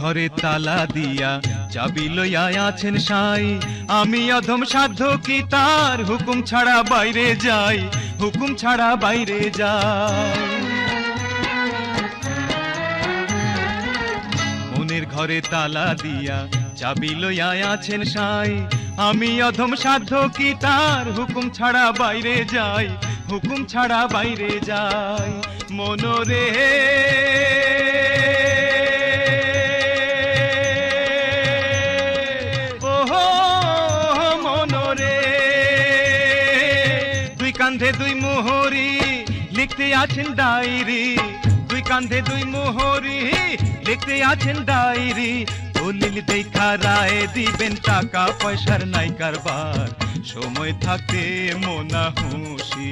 ঘরে তালা দিয়া চাবি লইয়া আছেন সাই, আমি অধম সাধ্য কি তার হুকুম ছাড়া বাইরে যাই, হুকুম ছাড়া বাইরে যাই। মনের ঘরে তালা দিয়া চাবি লইয়া আছেন সাই, আমি অধম সাধ্য কি তার হুকুম ছাড়া বাইরে যাই, হুকুম ছাড়া বাইরে যাই। মনরে ওহো মনরে, দুই কান্ধে দুই মোহরি লিখতে আছেন ডায়েরি, দুই কান্ধে দুই মোহরি লিখতে আছেন ডায়েরি। দলিল দেখা রায় দিবেন, টাকা পয়সার নাই কারবার, সময় থাকতে মোনা হুঁশি।